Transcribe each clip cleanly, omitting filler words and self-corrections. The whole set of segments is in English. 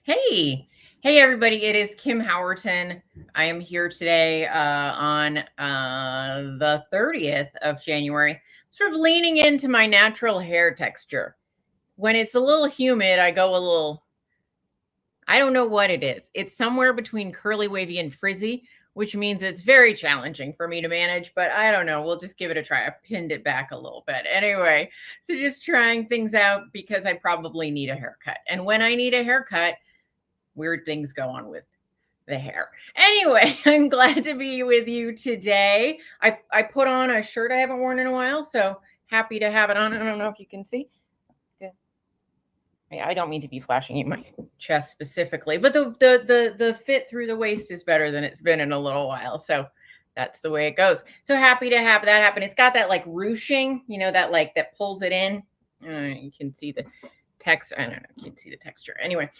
Hey, hey, everybody. It is Kim Howerton. I am here today on the 30th of January, sort of leaning into my natural hair texture. When it's a little humid, I go a little, I don't know what it is. It's somewhere between curly, wavy, and frizzy, which means it's very challenging for me to manage, but I don't know. We'll just give it a try. I pinned it back a little bit. Anyway, so just trying things out because I probably need a haircut. And when I need a haircut, weird things go on with the hair. Anyway, I'm glad to be with you today. I put on a shirt I haven't worn in a while, so happy to have it on. I don't know if you can see. Good. I don't mean to be flashing you my chest specifically, but the fit through the waist is better than it's been in a little while. So that's the way it goes. So happy to have that happen. It's got that like ruching, that pulls it in. You can see the text. I don't know. You can see the texture. Anyway,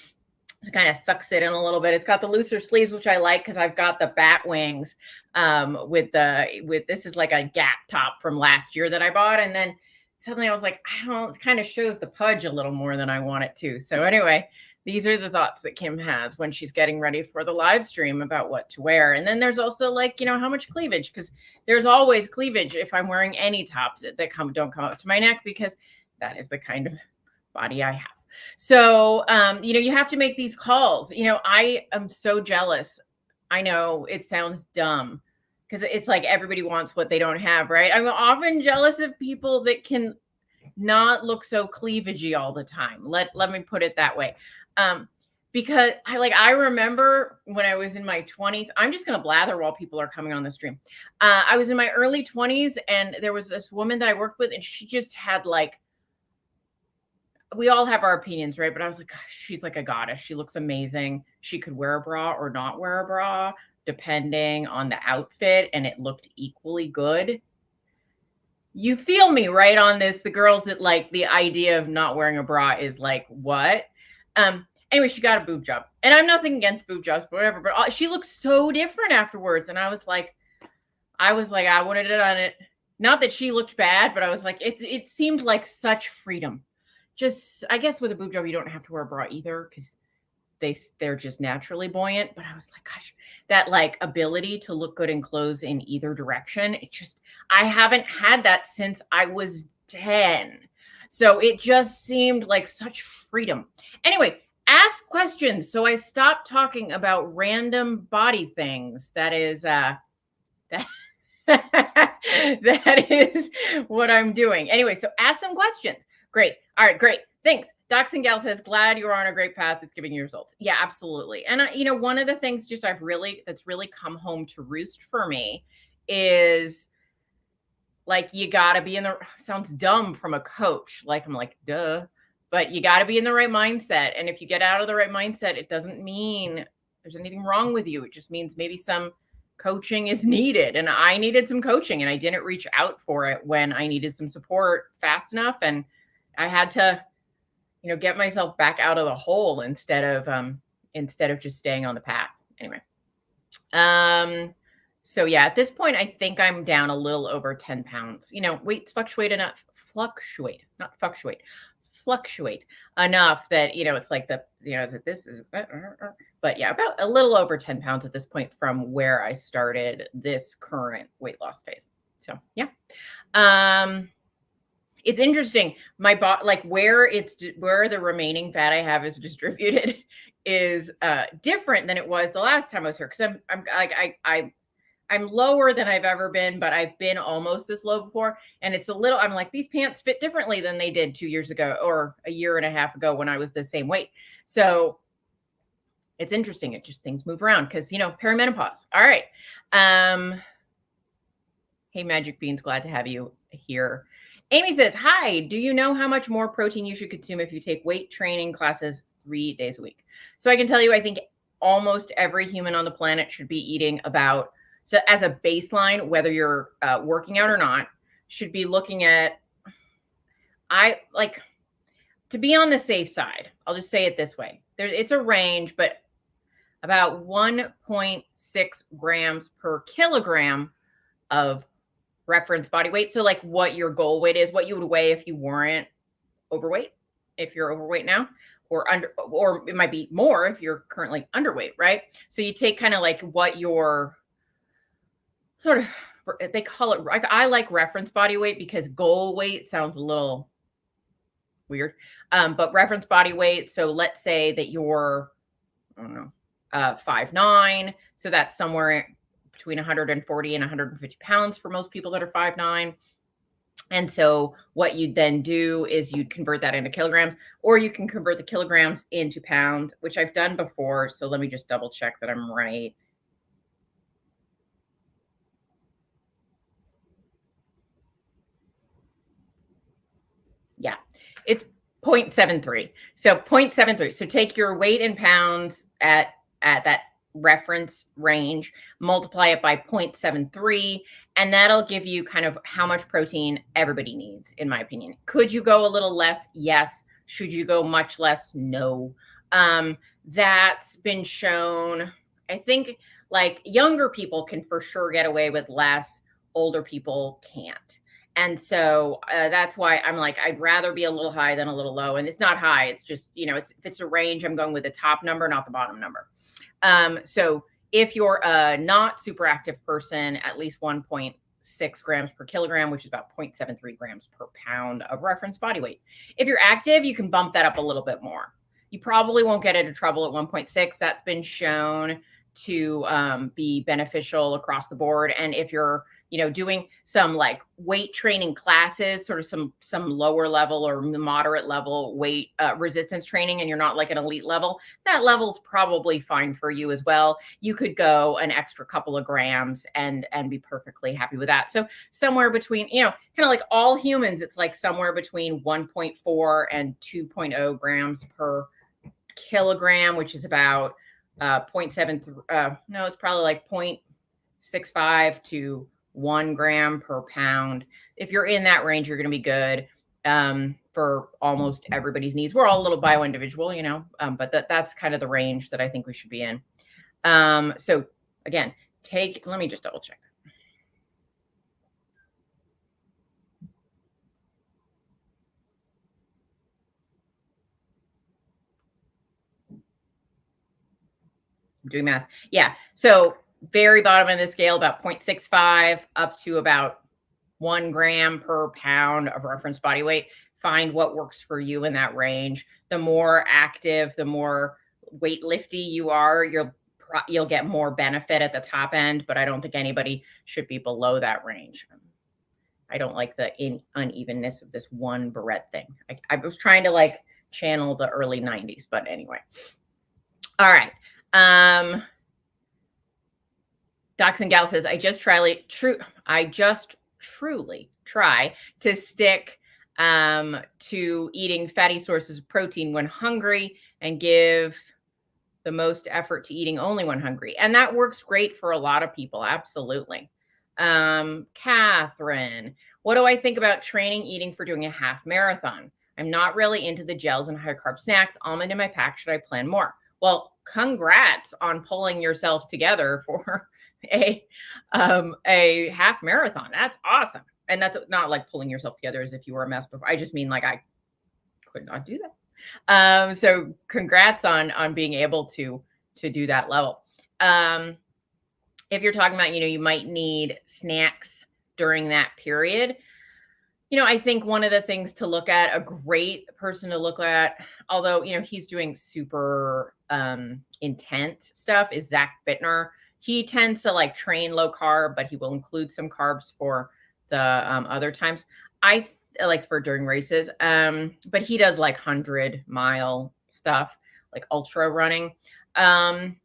it kind of sucks it in a little bit. It's got the looser sleeves, which I like because I've got the bat wings with this is like a Gap top from last year that I bought. And then suddenly I was like, I don't know, it kind of shows the pudge a little more than I want it to. So anyway, these are the thoughts that Kim has when she's getting ready for the live stream about what to wear. And then there's also like, how much cleavage, because there's always cleavage if I'm wearing any tops that don't come up to my neck, because that is the kind of body I have. So, you have to make these calls. I am so jealous. I know it sounds dumb because it's like everybody wants what they don't have, right? I'm often jealous of people that can not look so cleavagey all the time. Let me put it that way. Because I remember when I was in my 20s, I'm just going to blather while people are coming on the stream. I was in my early 20s and there was this woman that I worked with and she just had we all have our opinions, right? But I was like, gosh, she's like a goddess. She looks amazing. She could wear a bra or not wear a bra, depending on the outfit, and it looked equally good. You feel me, right, on this? The girls that like the idea of not wearing a bra is like, what? Anyway, she got a boob job. And I'm nothing against boob jobs, but whatever. But she looked so different afterwards. And I was like, I wanted it on it. Not that she looked bad, but I was like, it seemed like such freedom. Just, I guess with a boob job, you don't have to wear a bra either because they're just naturally buoyant. But I was like, gosh, that like ability to look good in clothes in either direction. I haven't had that since I was 10. So it just seemed like such freedom. Anyway, ask questions. So I stopped talking about random body things. That is, that is what I'm doing. Anyway, so ask some questions. Great. All right, great. Thanks. Docs and Gal says, glad you're on a great path. It's giving you results. Yeah, absolutely. And one of the things that's really come home to roost for me is like, you got to be sounds dumb from a coach. Like, I'm like, duh, but you got to be in the right mindset. And if you get out of the right mindset, it doesn't mean there's anything wrong with you. It just means maybe some coaching is needed. And I needed some coaching and I didn't reach out for it when I needed some support fast enough. And I had to, get myself back out of the hole instead of just staying on the path. Anyway. So yeah, at this point, I think I'm down a little over 10 pounds. Weights fluctuate enough that, it's like but yeah, about a little over 10 pounds at this point from where I started this current weight loss phase. So yeah. It's interesting. My body, like where the remaining fat I have is distributed is different than it was the last time I was here. Cause I'm lower than I've ever been, but I've been almost this low before. And it's I'm like, these pants fit differently than they did 2 years ago or a year and a half ago when I was the same weight. So it's interesting. It just, things move around because, perimenopause. All right. Hey, Magic Beans, glad to have you here. Amy says, hi, do you know how much more protein you should consume if you take weight training classes 3 days a week? So I can tell you, I think almost every human on the planet should be eating so as a baseline, whether you're working out or not, should be looking at, to be on the safe side, I'll just say it this way. It's a range, but about 1.6 grams per kilogram of reference body weight. So like what your goal weight is, what you would weigh if you weren't overweight. if you're overweight now, or it might be more if you're currently underweight, right? So you take kind of like what your sort of, they call it, like, I like reference body weight because goal weight sounds a little weird. But reference body weight. So let's say that you're, I don't know, 5'9". So that's somewhere between 140 and 150 pounds for most people that are 5'9". And so what you'd then do is you'd convert that into kilograms, or you can convert the kilograms into pounds, which I've done before. So let me just double check that I'm right. Yeah, it's 0.73. So 0.73. So take your weight in pounds at that reference range, multiply it by 0.73, and that'll give you kind of how much protein everybody needs, in my opinion. Could you go a little less? Yes. Should you go much less? No. That's been shown. I think like younger people can for sure get away with less, older people can't. And so that's why I'm like, I'd rather be a little high than a little low. And it's not high. It's just, if it's a range, I'm going with the top number, not the bottom number. So if you're a not super active person, at least 1.6 grams per kilogram, which is about 0.73 grams per pound of reference body weight. If you're active, you can bump that up a little bit more. You probably won't get into trouble at 1.6. That's been shown to be beneficial across the board. And if you're doing some like weight training classes, sort of some lower level or moderate level weight resistance training, and you're not like an elite level, that level's probably fine for you as well. You could go an extra couple of grams and be perfectly happy with that. So somewhere between, kind of like all humans, it's like somewhere between 1.4 and 2.0 grams per kilogram, which is about 0.7, no, it's probably like 0.65 to 1 gram per pound. If you're in that range, you're going to be good for almost everybody's needs. We're all a little bio-individual, but that's kind of the range that I think we should be in. So again, let me just double check. I'm doing math. Yeah. So very bottom of the scale, about 0.65 up to about 1 gram per pound of reference body weight. Find what works for you in that range. The more active, the more weightlifty you are, you'll get more benefit at the top end, but I don't think anybody should be below that range. I don't like the unevenness of this one barrette thing. I was trying to like channel the early 90s, but anyway. All right. Docs and Gal says, I just truly try to stick to eating fatty sources of protein when hungry and give the most effort to eating only when hungry. And that works great for a lot of people. Absolutely. Catherine, what do I think about training eating for doing a half marathon? I'm not really into the gels and high carb snacks. Almond in my pack. Should I plan more? Well, congrats on pulling yourself together for a half marathon. That's awesome. And that's not like pulling yourself together as if you were a mess before. I just mean like I could not do that. So congrats on being able to do that level. If you're talking about, you might need snacks during that period. I think one of the things to look at, a great person to look at, although, he's doing super intense stuff, is Zach Bittner. He tends to like train low carb, but he will include some carbs for the other times. I like for during races. But he does like 100-mile stuff, like ultra running. Catherine,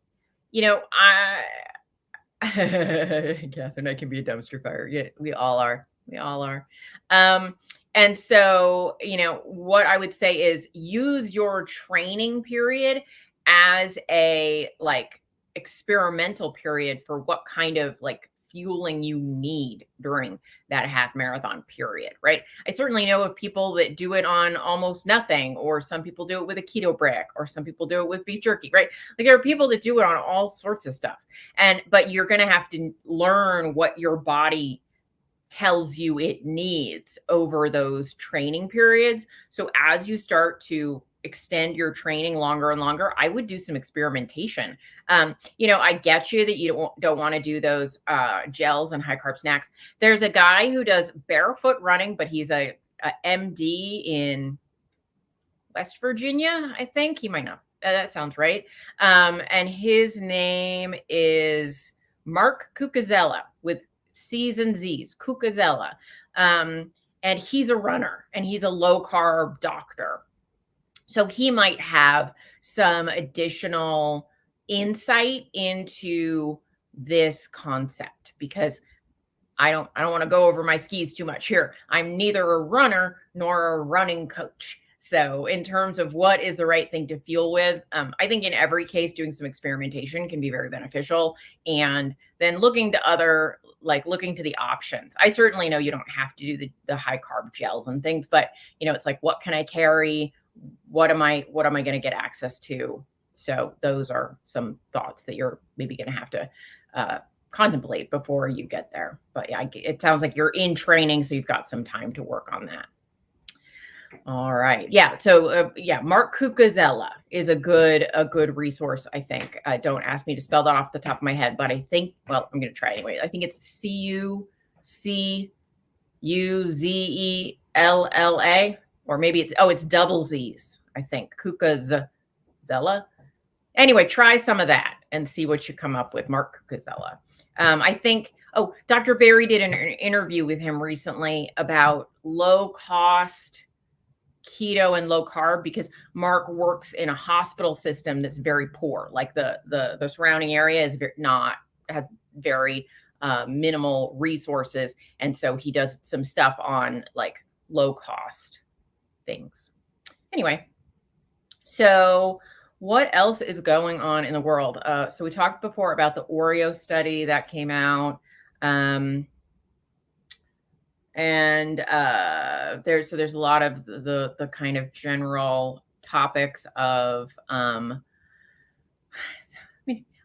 I can be a dumpster fire. Yeah, we all are. And so, what I would say is use your training period as a like experimental period for what kind of like fueling you need during that half marathon period, right? I certainly know of people that do it on almost nothing, or some people do it with a keto brick, or some people do it with beef jerky, right? Like there are people that do it on all sorts of stuff. But you're going to have to learn what your body tells you it needs over those training periods. So as you start to extend your training longer and longer, I would do some experimentation. I get you that you don't want to do those gels and high carb snacks. There's a guy who does barefoot running, but he's a MD in West Virginia, I think. He might not. That sounds right. And his name is Mark Cucuzella with C's and Z's, Cucuzella. And he's a runner and he's a low carb doctor. So he might have some additional insight into this concept, because I don't want to go over my skis too much here. I'm neither a runner nor a running coach. So in terms of what is the right thing to fuel with, I think in every case, doing some experimentation can be very beneficial. And then looking to the options. I certainly know you don't have to do the high carb gels and things, but it's like, what can I carry? What am I going to get access to? So those are some thoughts that you're maybe going to have to contemplate before you get there. But yeah, it sounds like you're in training, so you've got some time to work on that. All right. Yeah. So Mark Cucuzella is a good resource, I think. Don't ask me to spell that off the top of my head, but I think, well, I'm going to try anyway. I think it's Cucuzella, or maybe it's double Z's, I think. Cucuzella. Anyway, try some of that and see what you come up with. Mark Cucuzella. I think, Dr. Berry did an interview with him recently about low cost keto and low carb, because Mark works in a hospital system that's very poor. Like the surrounding area is has very minimal resources. And so he does some stuff on like low cost things. Anyway, so what else is going on in the world? So we talked before about the Oreo study that came out. There's a lot of the kind of general topics of, I'm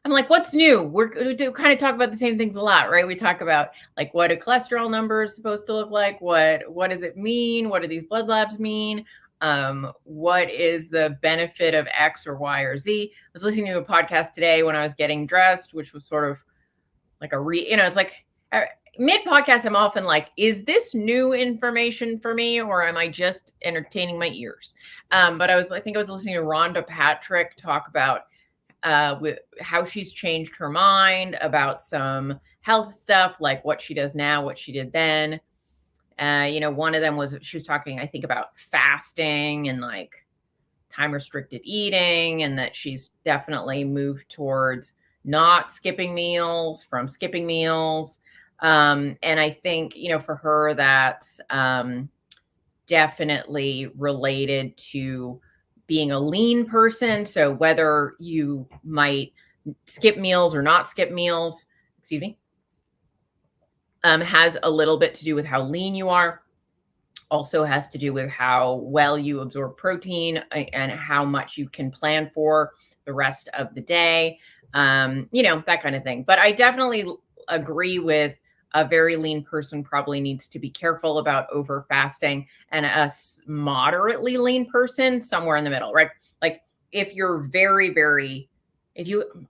like, what's new? We do kind of talk about the same things a lot, right? We talk about like, what do cholesterol numbers supposed to look like? What does it mean? What do these blood labs mean? What is the benefit of X or Y or Z? I was listening to a podcast today when I was getting dressed, which was sort of like it's like mid-podcast, I'm often like, is this new information for me, or am I just entertaining my ears? But I think I was listening to Rhonda Patrick talk about with how she's changed her mind about some health stuff, like what she does now, what she did then. One of them was, she was talking, I think, about fasting and like time restricted eating, and that she's definitely moved towards not skipping meals from skipping meals. And I think, for her, that's definitely related to being a lean person. So whether you might skip meals or not skip meals, has a little bit to do with how lean you are. Also has to do with how well you absorb protein and how much you can plan for the rest of the day. That kind of thing. But I definitely agree with a very lean person probably needs to be careful about over fasting, and a moderately lean person somewhere in the middle, right? Like if you're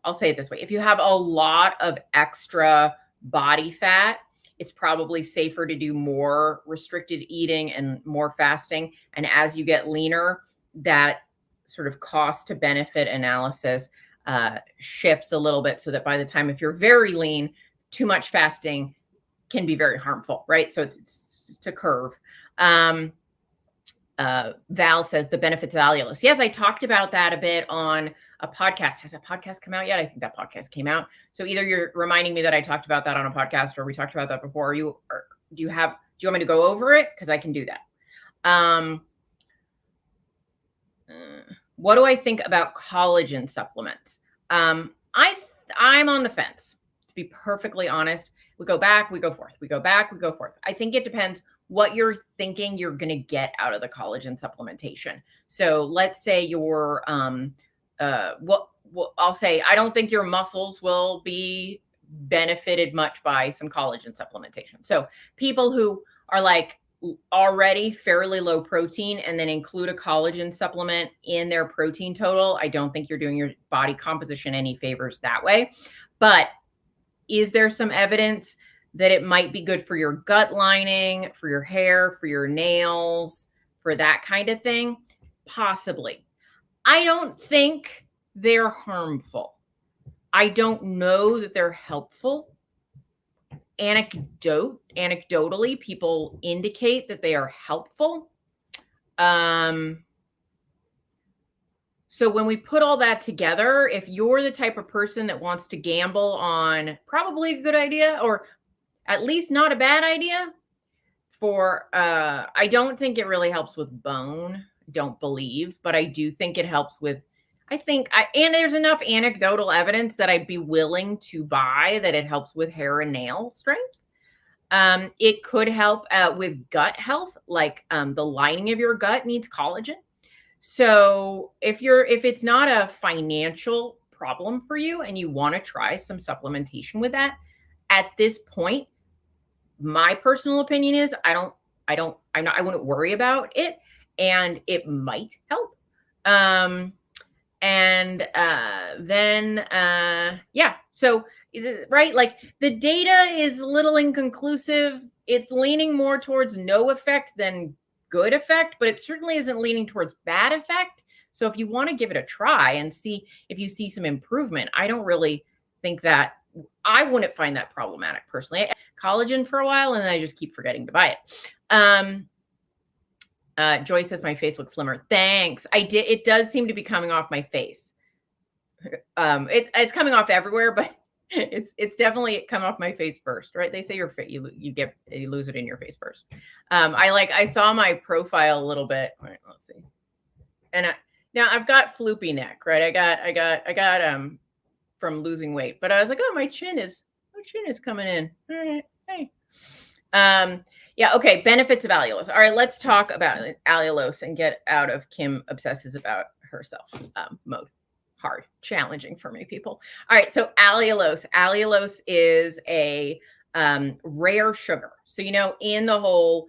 I'll say it this way, if you have a lot of extra body fat, it's probably safer to do more restricted eating and more fasting. And as you get leaner, that sort of cost to benefit analysis shifts a little bit, so that by the time, if you're very lean, too much fasting can be very harmful, right? So it's a curve. Val says the benefits of allulose. Yes, I talked about that a bit on a podcast. Has that podcast come out yet? I think that podcast came out. So either you're reminding me that I talked about that on a podcast, or we talked about that before. Do you want me to go over it? Because I can do that. What do I think about collagen supplements? I'm on the fence, to be perfectly honest. We go back, we go forth. We go back, we go forth. I think it depends what you're thinking you're going to get out of the collagen supplementation. So let's say I'll say, I don't think your muscles will be benefited much by some collagen supplementation. So people who are like already fairly low protein and then include a collagen supplement in their protein total, I don't think you're doing your body composition any favors that way. But is there some evidence that it might be good for your gut lining, for your hair, for your nails, for that kind of thing? Possibly. I don't think they're harmful. I don't know that they're helpful. Anecdotally, people indicate that they are helpful. So when we put all that together, if you're the type of person that wants to gamble on probably a good idea, or at least not a bad idea, I don't think it really helps with bone. Don't believe, but I do think it helps with, and there's enough anecdotal evidence that I'd be willing to buy that it helps with hair and nail strength. It could help with gut health, like the lining of your gut needs collagen. So if it's not a financial problem for you and you want to try some supplementation with that, at this point, my personal opinion is I wouldn't worry about it, and it might help. So right, like the data is a little inconclusive. It's leaning more towards no effect than good effect, but it certainly isn't leaning towards bad effect. So if you want to give it a try and see if you see some improvement, I don't really think that, I wouldn't find that problematic personally. I had collagen for a while and then I just keep forgetting to buy it. Joy says my face looks slimmer. Thanks. It does seem to be coming off my face. It's coming off everywhere, but it's definitely come off my face first, right? They say you lose it in your face first. I saw my profile a little bit. All right, let's see. And now I've got floopy neck, right? I got from losing weight, but I was like, oh, my chin is coming in. All right, hey. Yeah, okay, benefits of allulose. All right, let's talk about allulose and get out of Kim obsesses about herself mode. Hard, challenging for me, people. All right, so allulose. Allulose is a rare sugar. So, in the whole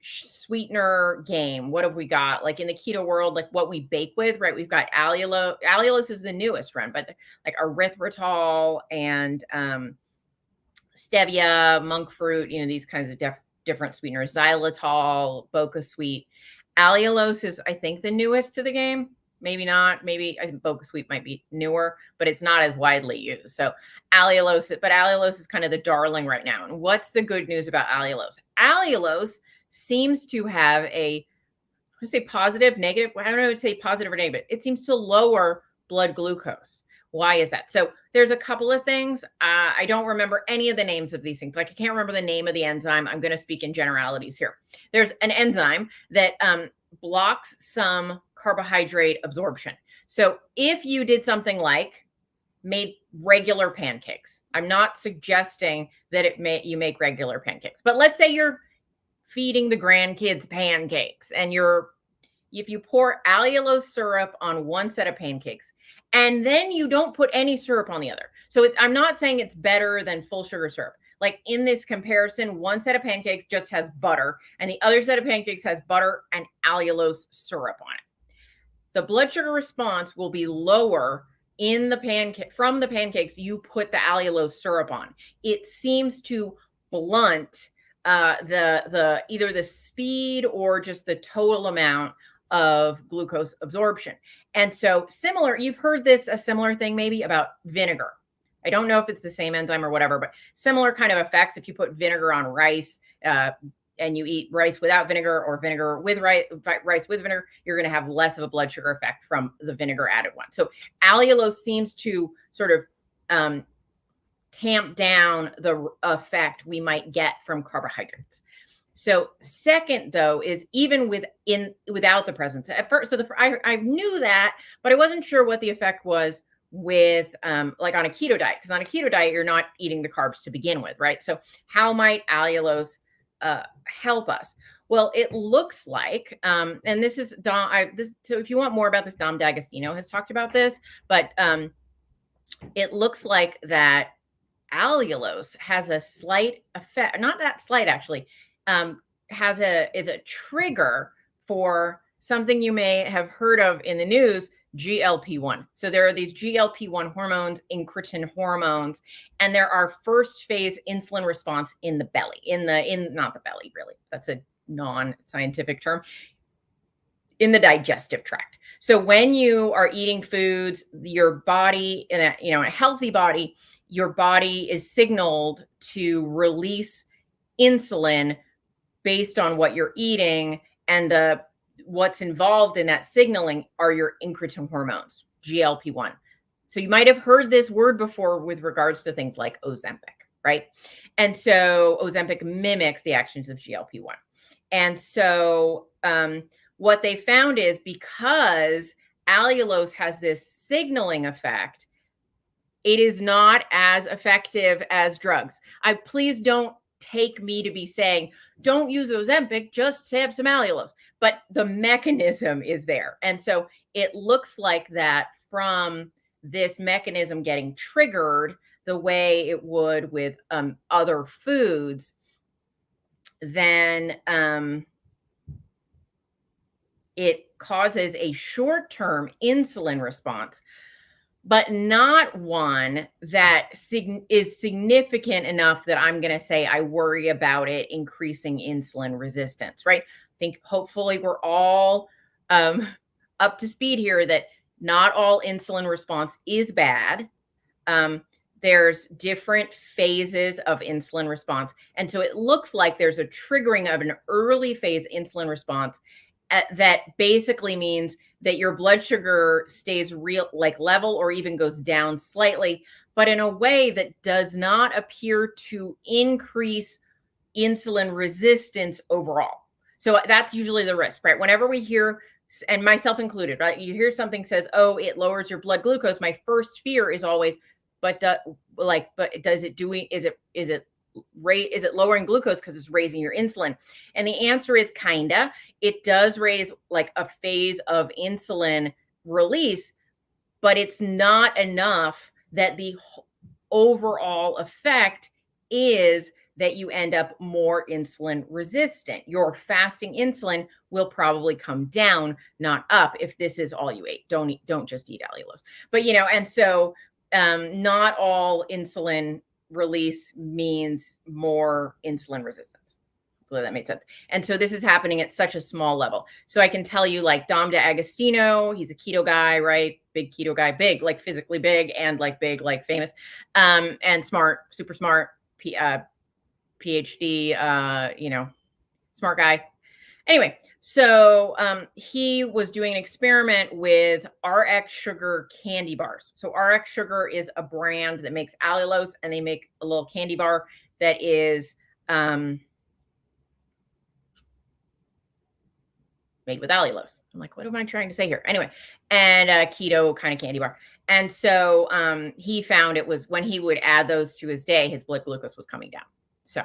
sweetener game, what have we got? Like in the keto world, like what we bake with, right? We've got allulose. Allulose is the newest one, but like erythritol and stevia, monk fruit, these kinds of different sweeteners, xylitol, Boca Sweet. Allulose is, I think, the newest to the game. Maybe not. Maybe I think Boca Sweet might be newer, but it's not as widely used. So allulose is kind of the darling right now. And what's the good news about allulose? Allulose seems to have positive, negative. I don't know if to say positive or negative. It seems to lower blood glucose. Why is that? So there's a couple of things. I don't remember any of the names of these things. Like I can't remember the name of the enzyme. I'm going to speak in generalities here. There's an enzyme that blocks some carbohydrate absorption. So if you did something like made regular pancakes, I'm not suggesting that you make regular pancakes, but let's say you're feeding the grandkids pancakes and if you pour allulose syrup on one set of pancakes and then you don't put any syrup on the other. So I'm not saying it's better than full sugar syrup. Like in this comparison, one set of pancakes just has butter and the other set of pancakes has butter and allulose syrup on it. The blood sugar response will be lower in from the pancakes you put the allulose syrup on. It seems to blunt either the speed or just the total amount of glucose absorption. And so you've heard a similar thing maybe about vinegar. I don't know if it's the same enzyme or whatever, but similar kind of effects. If you put vinegar on rice and you eat rice without vinegar or vinegar with rice with vinegar, you're going to have less of a blood sugar effect from the vinegar added one. So allulose seems to sort of tamp down the effect we might get from carbohydrates. So second, though, is even without the presence. At first, I knew that, but I wasn't sure what the effect was with like on a keto diet, because on a keto diet, you're not eating the carbs to begin with, right? So how might allulose help us? Well, it looks like, and this is so if you want more about this, Dom D'Agostino has talked about this, but it looks like that allulose has a slight effect, not that slight actually, is a trigger for something you may have heard of in the news, GLP-1. So there are these GLP-1 hormones, incretin hormones, and there are first phase insulin response in the belly, not the belly really, that's a non-scientific term, in the digestive tract. So when you are eating foods, your body, in a healthy body, your body is signaled to release insulin based on what you're eating, and what's involved in that signaling are your incretin hormones, GLP-1. So you might have heard this word before with regards to things like Ozempic, right? And so Ozempic mimics the actions of GLP-1. And so what they found is, because allulose has this signaling effect, it is not as effective as drugs. Please don't take me to be saying, don't use Ozempic, just have some allulose. But the mechanism is there. And so it looks like that from this mechanism getting triggered the way it would with other foods, then it causes a short-term insulin response, but not one that is significant enough that I'm going to say I worry about it increasing insulin resistance, right? I think hopefully we're all up to speed here that not all insulin response is bad. There's different phases of insulin response. And so it looks like there's a triggering of an early phase insulin response that basically means that your blood sugar stays level or even goes down slightly, but in a way that does not appear to increase insulin resistance overall. So that's usually the risk, right? Whenever we hear, and myself included, right? You hear something says, oh, it lowers your blood glucose. My first fear is always, is it lowering glucose because it's raising your insulin? And the answer is kinda. It does raise like a phase of insulin release, but it's not enough that the overall effect is that you end up more insulin resistant. Your fasting insulin will probably come down, not up, if this is all you ate. Don't just eat allulose. But and so not all insulin release means more insulin resistance. Hopefully that made sense. And so this is happening at such a small level. So I can tell you, like Dom DeAgostino, he's a keto guy, right? Big keto guy, big, like physically big, and like big, like famous, and smart, super smart, PhD, smart guy. Anyway, so he was doing an experiment with RX Sugar candy bars. So RX Sugar is a brand that makes allulose, and they make a little candy bar that is made with allulose. I'm like, what am I trying to say here? Anyway, and a keto kind of candy bar. And so he found it was when he would add those to his day, his blood glucose was coming down. So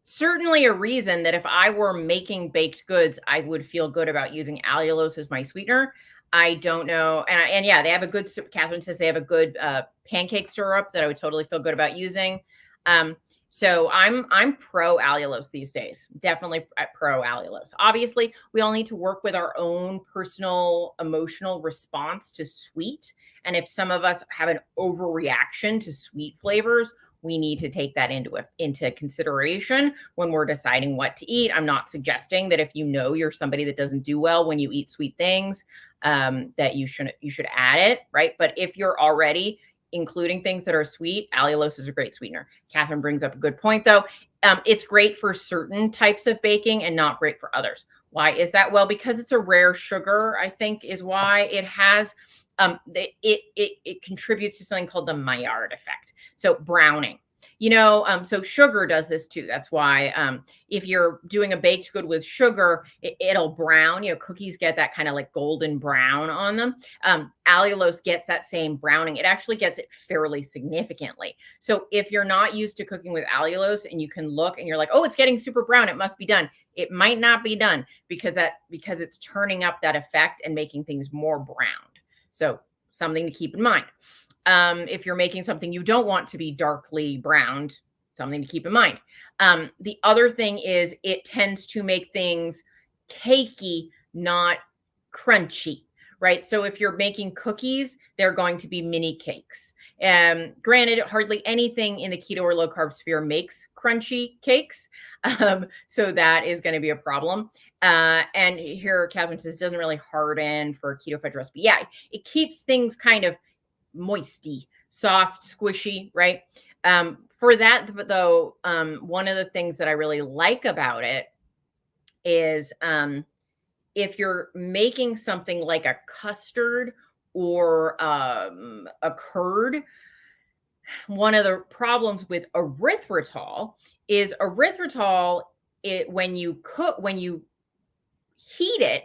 certainly a reason that if I were making baked goods, I would feel good about using allulose as my sweetener. I don't know. And yeah, they have a good, Catherine says they have a good pancake syrup that I would totally feel good about using. So I'm pro allulose these days, definitely pro allulose. Obviously, we all need to work with our own personal emotional response to sweet. And if some of us have an overreaction to sweet flavors, we need to take that into consideration when we're deciding what to eat. I'm not suggesting that if you're somebody that doesn't do well when you eat sweet things, that you should add it, right? But if you're already including things that are sweet, allulose is a great sweetener. Catherine brings up a good point, though. It's great for certain types of baking and not great for others. Why is that? Well, because it's a rare sugar, I think, is why it has it contributes to something called the Maillard effect. So browning, so sugar does this too. That's why if you're doing a baked good with sugar, it'll brown. Cookies get that kind of like golden brown on them. Allulose gets that same browning. It actually gets it fairly significantly. So if you're not used to cooking with allulose and you can look and you're like, oh, it's getting super brown, it must be done. It might not be done because it's turning up that effect and making things more browned. So something to keep in mind. If you're making something you don't want to be darkly browned, something to keep in mind. The other thing is it tends to make things cakey, not crunchy, right? So if you're making cookies, they're going to be mini cakes. Granted, hardly anything in the keto or low carb sphere makes crunchy cakes. So that is going to be a problem. And here, Catherine says, it doesn't really harden for a keto fudge recipe. Yeah, it keeps things kind of moisty, soft, squishy, right? For that, though, one of the things that I really like about it is if you're making something like a custard or a curd, one of the problems with erythritol is when you heat it,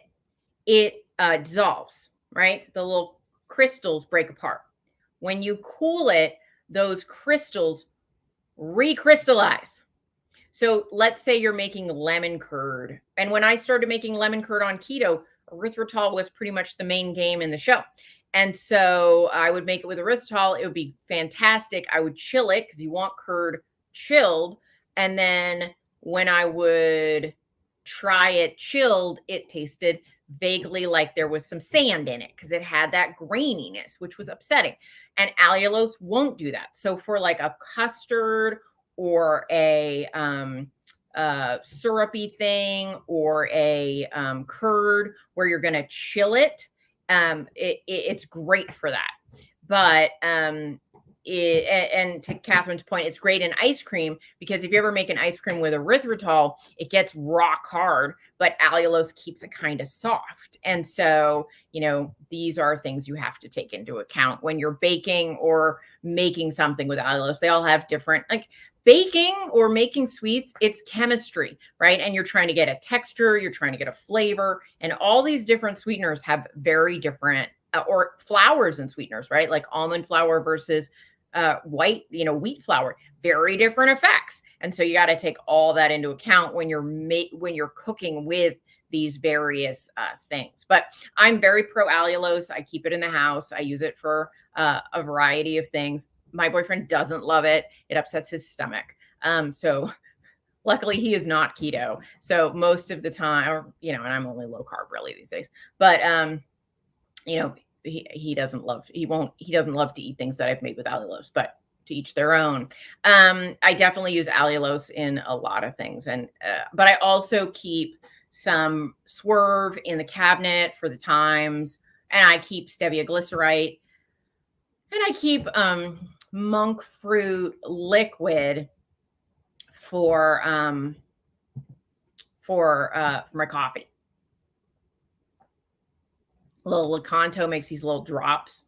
it dissolves, right? The little crystals break apart. When you cool it, those crystals recrystallize. So let's say you're making lemon curd. And when I started making lemon curd on keto, erythritol was pretty much the main game in the show. And so I would make it with erythritol. It would be fantastic. I would chill it because you want curd chilled. And then when I would try it chilled, it tasted vaguely like there was some sand in it because it had that graininess, which was upsetting. And allulose won't do that. So for like a custard or a syrupy thing or a curd where you're going to chill it, it's great for that. But and to Catherine's point, it's great in ice cream because if you ever make an ice cream with erythritol, it gets rock hard, but allulose keeps it kind of soft. And so, these are things you have to take into account when you're baking or making something with allulose. They all have different, like baking or making sweets, it's chemistry, right? And you're trying to get a texture, you're trying to get a flavor, and all these different sweeteners have very different or flours and sweeteners, right? Like almond flour versus wheat flour, very different effects. And so you got to take all that into account when you're cooking with these various things. But I'm very pro allulose. I keep it in the house. I use it for a variety of things. My boyfriend doesn't love it. It upsets his stomach. So luckily he is not keto. So most of the time, and I'm only low carb really these days, but he doesn't love to eat things that I've made with allulose, but to each their own. I definitely use allulose in a lot of things. But I also keep some Swerve in the cabinet for the times, and I keep stevia glycerite, and I keep monk fruit liquid for my coffee. Little Lakanto makes these little drops,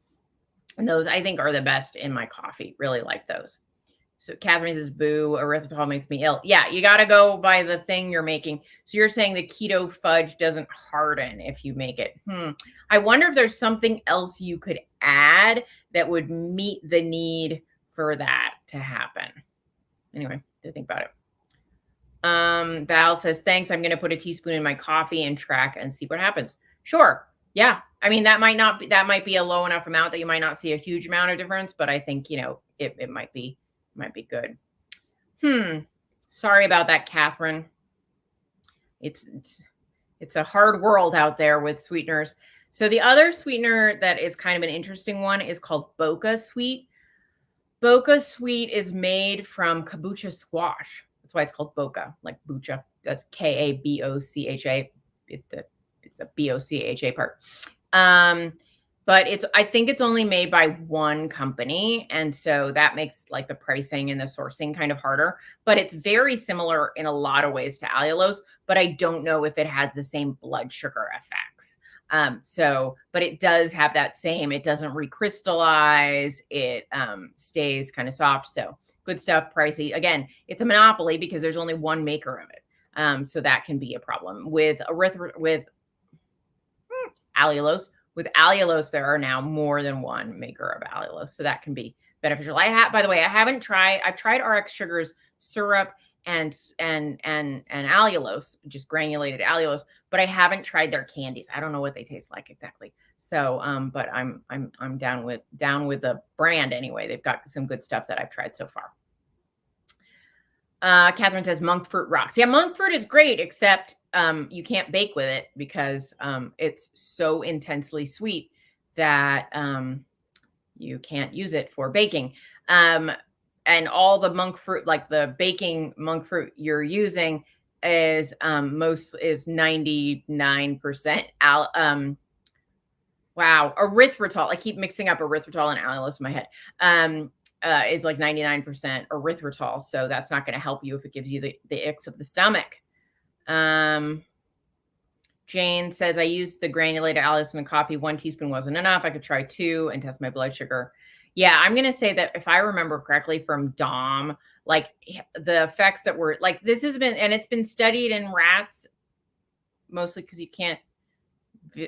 and those I think are the best in my coffee. Really like those. So Catherine says, boo, erythritol makes me ill. Yeah, you got to go by the thing you're making. So you're saying the keto fudge doesn't harden if you make it. I wonder if there's something else you could add that would meet the need for that to happen. Anyway, to think about it. Val says, thanks. I'm going to put a teaspoon in my coffee and track and see what happens. Sure. Yeah. I mean, that might be a low enough amount that you might not see a huge amount of difference, but I think, it might be good. Sorry about that, Catherine. It's a hard world out there with sweeteners. So the other sweetener that is kind of an interesting one is called Boca Sweet. Boca Sweet is made from kabocha squash. That's why it's called Boca, like bucha. That's Kabocha. It's a BOCHA part. But I think it's only made by one company. And so that makes like the pricing and the sourcing kind of harder, but it's very similar in a lot of ways to allulose, but I don't know if it has the same blood sugar effects. But it does have that same, it doesn't recrystallize. It stays kind of soft. So good stuff, pricey. Again, it's a monopoly because there's only one maker of it. So that can be a problem with allulose. With allulose, there are now more than one maker of allulose, so that can be beneficial. By the way, I've tried RX Sugar's syrup and allulose, just granulated allulose, but I haven't tried their candies. I don't know what they taste like exactly. So, but I'm down with the brand anyway. They've got some good stuff that I've tried so far. Catherine says monk fruit rocks. Yeah, monk fruit is great, except you can't bake with it because it's so intensely sweet that you can't use it for baking. And all the monk fruit, like the baking monk fruit you're using, is 99% wow, erythritol. I keep mixing up erythritol and allulose in my head. Is like 99% erythritol, so that's not going to help you if it gives you the icks of the stomach. Jane says, I used the granulated allulose in the coffee. 1 teaspoon wasn't enough. I could try 2 and test my blood sugar. Yeah, I'm going to say that if I remember correctly from Dom, like the effects that were like, this has been, and it's been studied in rats, mostly because you can't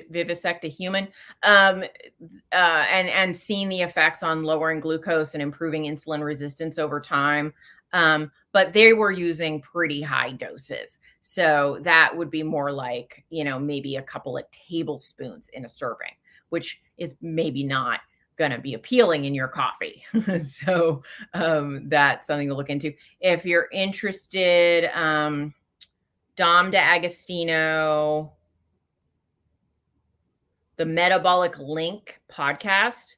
vivisect a human, and seen the effects on lowering glucose and improving insulin resistance over time. But they were using pretty high doses. So that would be more like, maybe a couple of tablespoons in a serving, which is maybe not going to be appealing in your coffee. So that's something to look into. If you're interested, Dom DeAgostino, the Metabolic Link podcast,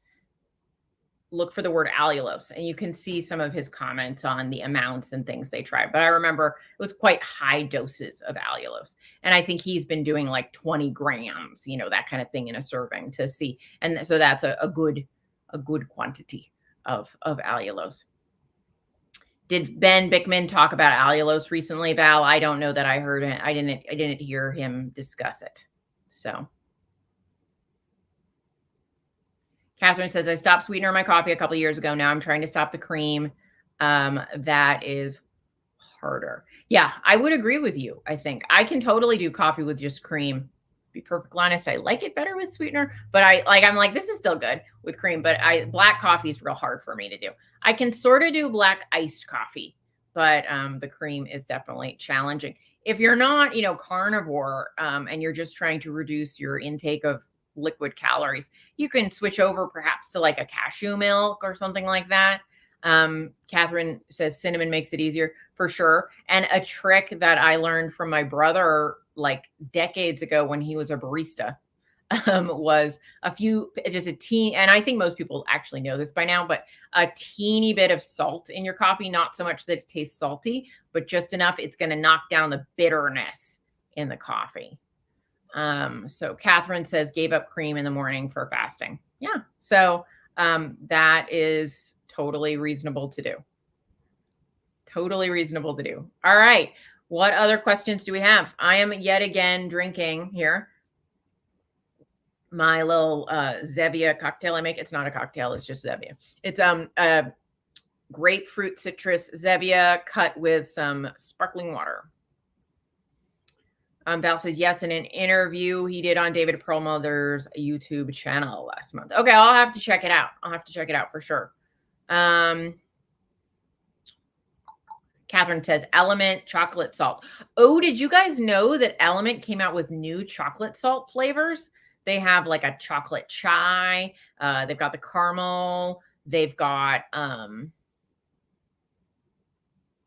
look for the word allulose, and you can see some of his comments on the amounts and things they tried. But I remember it was quite high doses of allulose. And I think he's been doing like 20 grams, that kind of thing in a serving to see. And so that's a good quantity of allulose. Did Ben Bickman talk about allulose recently, Val? I don't know that I heard it. I didn't hear him discuss it. So Catherine says, I stopped sweetener in my coffee a couple of years ago. Now I'm trying to stop the cream. That is harder. Yeah, I would agree with you. I think I can totally do coffee with just cream. To be perfectly honest, I like it better with sweetener, but I'm like, this is still good with cream, but black coffee is real hard for me to do. I can sort of do black iced coffee, but the cream is definitely challenging. If you're not, carnivore, and you're just trying to reduce your intake of liquid calories, you can switch over perhaps to like a cashew milk or something like that. Catherine says cinnamon makes it easier for sure. And a trick that I learned from my brother like decades ago when he was a barista, was just a teeny, and I think most people actually know this by now, but a teeny bit of salt in your coffee, not so much that it tastes salty, but just enough. It's going to knock down the bitterness in the coffee. So Catherine says gave up cream in the morning for fasting. Yeah. So, that is totally reasonable to do. Totally reasonable to do. All right. What other questions do we have? I am yet again drinking here my little, Zevia cocktail I make. It's not a cocktail. It's just Zevia. It's, grapefruit citrus Zevia cut with some sparkling water. Val says, yes, in an interview he did on David Perlmutter's YouTube channel last month. Okay, I'll have to check it out. I'll have to check it out for sure. Catherine says, Element chocolate salt. Oh, did you guys know that Element came out with new chocolate salt flavors? They have like a chocolate chai. They've got the caramel. They've got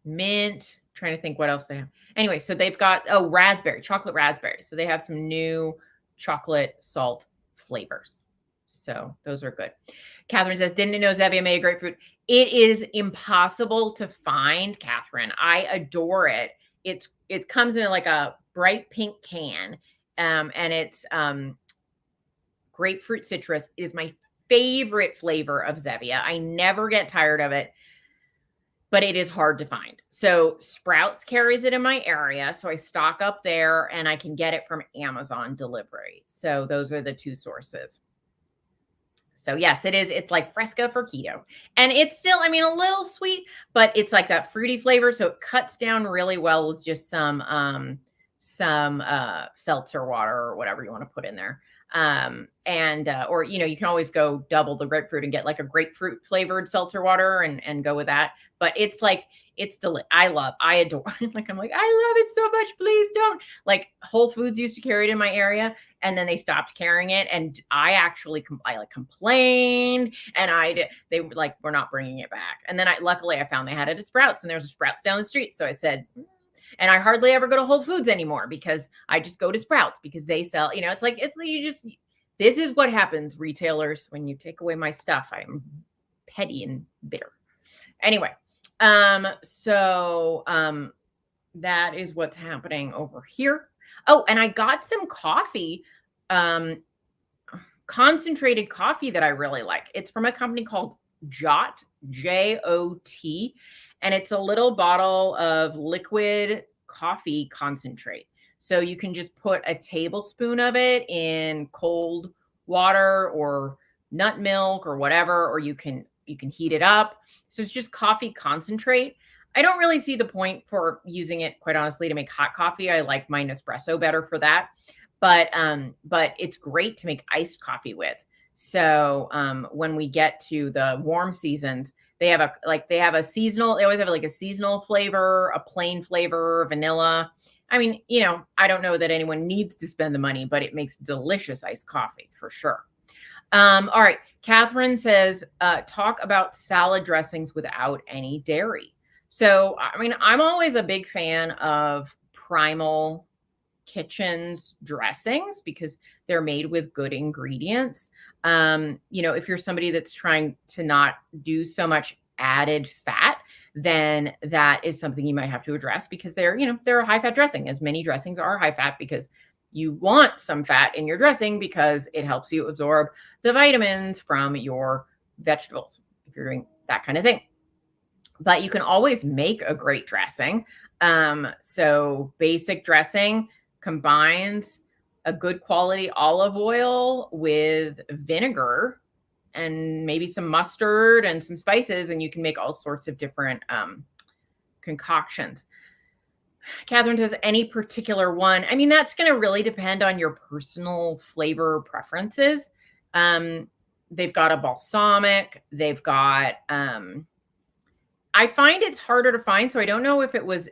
mint. Trying to think what else they have. Anyway, so they've got, chocolate raspberry. So they have some new chocolate salt flavors. So those are good. Catherine says, didn't know Zevia made a grapefruit. It is impossible to find, Catherine. I adore it. It comes in like a bright pink can, and it's grapefruit citrus. It is my favorite flavor of Zevia. I never get tired of it, but it is hard to find. So Sprouts carries it in my area. So I stock up there and I can get it from Amazon delivery. So those are the two sources. So yes, it is. It's like Fresca for keto. And it's still, a little sweet, but it's like that fruity flavor. So it cuts down really well with just some seltzer water or whatever you want to put in there. Or, you can always go double the grapefruit and get like a grapefruit flavored seltzer water and go with that. But it's like, I adore, like, I'm like, I love it so much. Please don't. Like, Whole Foods used to carry it in my area, and then they stopped carrying it. And I actually, complained, and they were like, we're not bringing it back. And then luckily I found they had it at Sprouts, and there's a Sprouts down the street. So I said, and I hardly ever go to Whole Foods anymore because I just go to Sprouts because they sell, this is what happens, retailers, when you take away my stuff. I'm petty and bitter. Anyway, that is what's happening over here. Oh, and I got some coffee, concentrated coffee that I really like. It's from a company called Jot, Jot, and it's a little bottle of liquid coffee concentrate. So you can just put a tablespoon of it in cold water or nut milk or whatever, or you can heat it up. So it's just coffee concentrate. I don't really see the point for using it, quite honestly, to make hot coffee. I like my Nespresso better for that. But it's great to make iced coffee with. So when we get to the warm seasons, they have a seasonal, they always have like a seasonal flavor, a plain flavor, vanilla. I mean, I don't know that anyone needs to spend the money, but it makes delicious iced coffee for sure. All right. Catherine says, talk about salad dressings without any dairy. So, I mean, I'm always a big fan of Primal Kitchen's dressings because they're made with good ingredients. If you're somebody that's trying to not do so much added fat, then that is something you might have to address because they're a high fat dressing, as many dressings are high fat, because you want some fat in your dressing because it helps you absorb the vitamins from your vegetables if you're doing that kind of thing. But you can always make a great dressing. So basic dressing combines a good quality olive oil with vinegar and maybe some mustard and some spices, and you can make all sorts of different concoctions. Catherine says, any particular one? I mean, that's going to really depend on your personal flavor preferences. They've got a balsamic. They've got, I find it's harder to find, so I don't know if it was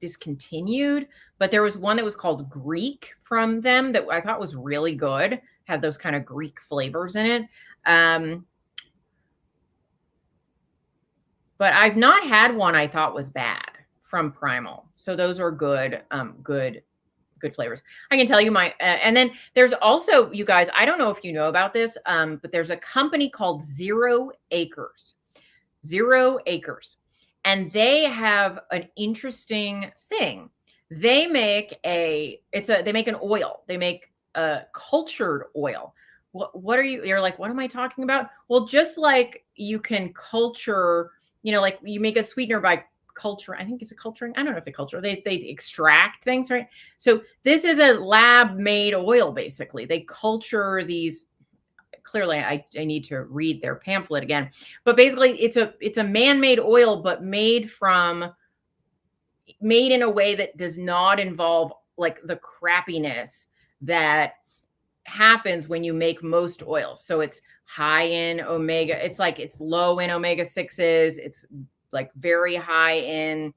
discontinued, but there was one that was called Greek from them that I thought was really good. Had those kind of Greek flavors in it. But I've not had one I thought was bad from Primal. So those are good, good flavors. I can tell you and then there's also, you guys, I don't know if you know about this, but there's a company called 0 Acres. 0 Acres. And they have an interesting thing. They make they make an oil. They make a cultured oil. You're like, what am I talking about? Well, just like you can culture, like you make a sweetener by culture. I think it's a culturing. I don't know if they culture. They extract things, right? So this is a lab made oil, basically. They culture these. Clearly, I need to read their pamphlet again. But basically, it's a man-made oil, but made in a way that does not involve like the crappiness that happens when you make most oils. So it's high in omega. It's like it's low in omega-6s. It's like very high in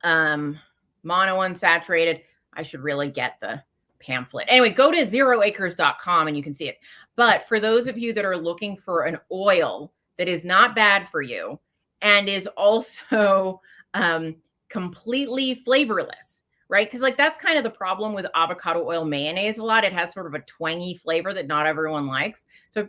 monounsaturated. I should really get the pamphlet. Anyway, go to 0acres.com and you can see it. But for those of you that are looking for an oil that is not bad for you and is also completely flavorless, right? Because like that's kind of the problem with avocado oil mayonnaise a lot. It has sort of a twangy flavor that not everyone likes. So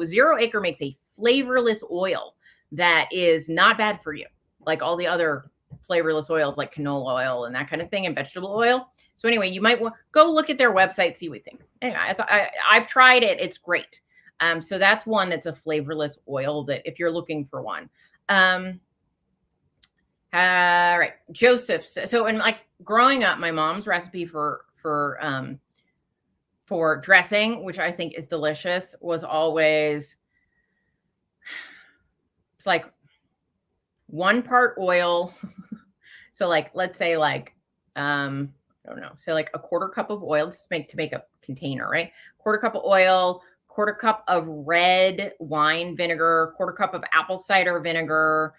0 Acre makes a flavorless oil that is not bad for you, like all the other flavorless oils like canola oil and that kind of thing, and vegetable oil. So anyway, you might want go look at their website, see what you think. Anyway, I've tried it. It's great. So that's one that's a flavorless oil that if you're looking for one. All right. Joseph. So in like growing up, my mom's recipe for dressing, which I think is delicious, was always, it's like 1 part oil. So like, let's say like, I don't know, say like a quarter cup of oil. This is to make a container, right? Quarter cup of oil, quarter cup of red wine vinegar, quarter cup of apple cider vinegar,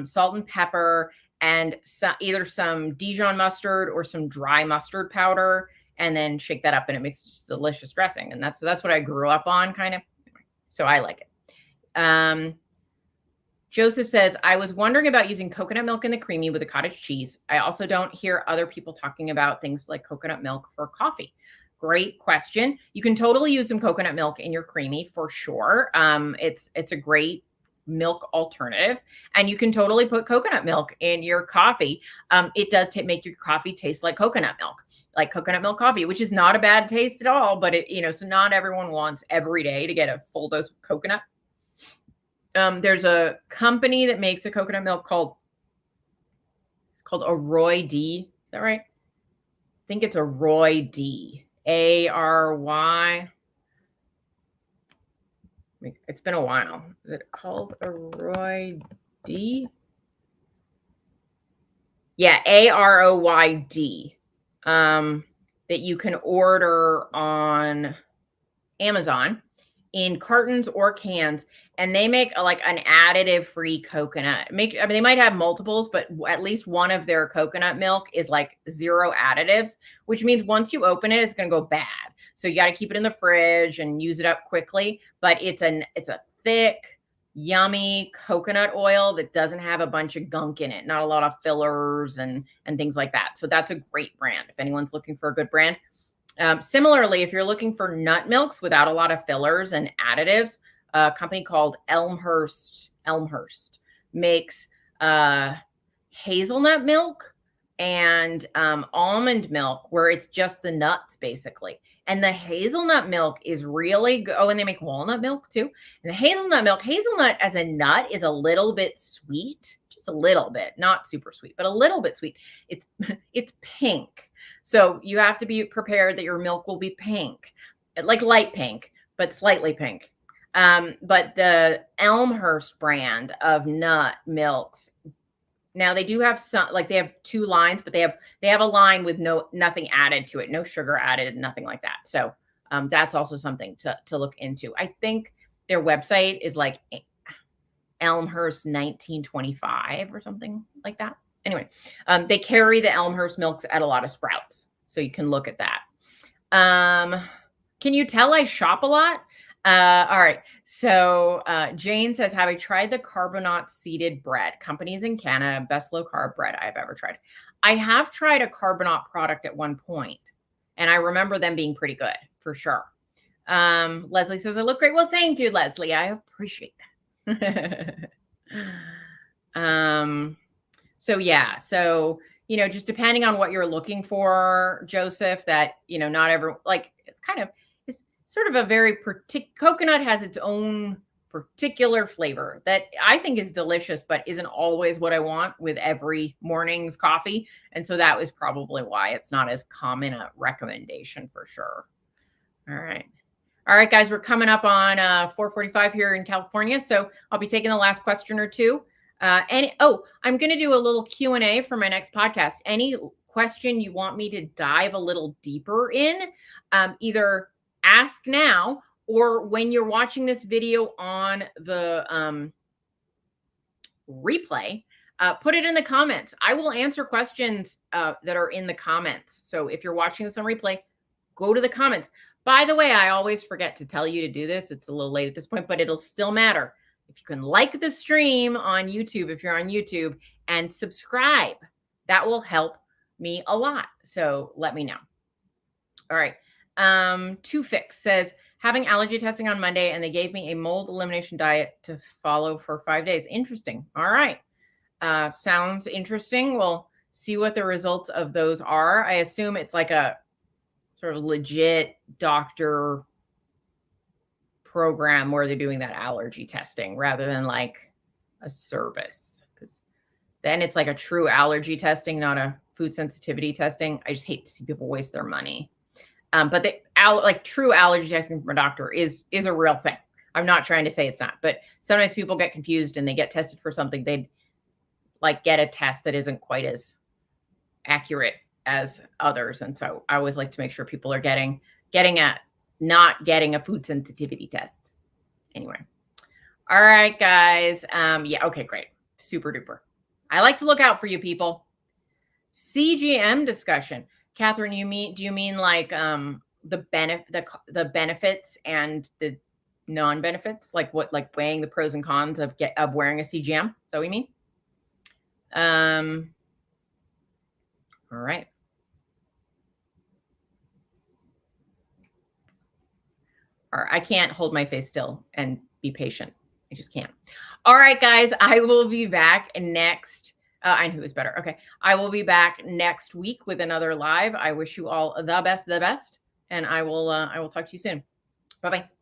salt and pepper, and either some Dijon mustard or some dry mustard powder, and then shake that up, and it makes delicious dressing. And that's what I grew up on, kind of. So I like it. Joseph says, I was wondering about using coconut milk in the creamy with a cottage cheese. I also don't hear other people talking about things like coconut milk for coffee. Great question. You can totally use some coconut milk in your creamy for sure. It's a great milk alternative, and you can totally put coconut milk in your coffee. It does make your coffee taste like coconut milk coffee, which is not a bad taste at all. But so not everyone wants every day to get a full dose of coconut. There's a company that makes a coconut milk called Aroy D. Is that right? I think it's Aroy D. ARY. It's been a while. Is it called Aroy D? Yeah, AROYD. That you can order on Amazon in cartons or cans, and they make like an additive-free coconut. They might have multiples, but at least one of their coconut milk is like 0 additives, which means once you open it, it's going to go bad. So you got to keep it in the fridge and use it up quickly. But it's a thick, yummy coconut oil that doesn't have a bunch of gunk in it, not a lot of fillers and things like that. So that's a great brand if anyone's looking for a good brand. Similarly, if you're looking for nut milks without a lot of fillers and additives, a company called Elmhurst makes hazelnut milk and almond milk, where it's just the nuts basically. And the hazelnut milk is really good. Oh, and they make walnut milk too. And the hazelnut as a nut is a little bit sweet, just a little bit, not super sweet, but a little bit sweet. It's pink. So you have to be prepared that your milk will be pink, like light pink, but slightly pink. But the Elmhurst brand of nut milks, now they do have some, like they have 2 lines, but they have a line with nothing added to it, no sugar added, nothing like that. So that's also something to look into. I think their website is like Elmhurst 1925 or something like that. Anyway, they carry the Elmhurst milks at a lot of Sprouts, so you can look at that. Can you tell I shop a lot? All right. So Jane says, have I tried the Carbonate seeded bread? Companies in Canada, best low carb bread I've ever tried. I have tried a Carbonate product at one point, and I remember them being pretty good for sure. Leslie says, I look great. Well, thank you, Leslie. I appreciate that. So yeah, so, just depending on what you're looking for, Joseph, that, not everyone, like, it's sort of a very coconut has its own particular flavor that I think is delicious, but isn't always what I want with every morning's coffee. And so that was probably why it's not as common a recommendation for sure. All right, guys, we're coming up on 4:45 here in California. So I'll be taking the last question or two. I'm going to do a little Q&A for my next podcast. Any question you want me to dive a little deeper in, either ask now, or when you're watching this video on the replay, put it in the comments. I will answer questions that are in the comments. So if you're watching this on replay, go to the comments. By the way, I always forget to tell you to do this. It's a little late at this point, but it'll still matter. If you can like the stream on YouTube, if you're on YouTube, and subscribe, that will help me a lot. So let me know. All right. Two Fix says, having allergy testing on Monday, and they gave me a mold elimination diet to follow for 5 days. Interesting. All right. Sounds interesting. We'll see what the results of those are. I assume it's like a sort of legit doctor program where they're doing that allergy testing rather than like a service, because then it's like a true allergy testing, not a food sensitivity testing. I just hate to see people waste their money. But the true allergy testing from a doctor is a real thing. I'm not trying to say it's not, but sometimes people get confused and they get tested for something. They'd like get a test that isn't quite as accurate as others. And so I always like to make sure people are getting not getting a food sensitivity test. Anyway. All right, guys. Yeah, okay, great. Super duper. I like to look out for you people. CGM discussion. Catherine, do you mean like the benefits and the non-benefits? Like what, like weighing the pros and cons of wearing a CGM? Is that what you mean? All right. I can't hold my face still and be patient. I just can't. All right, guys, I will be back next. I know who is better. Okay. I will be back next week with another live. I wish you all the best, and I will talk to you soon. Bye-bye.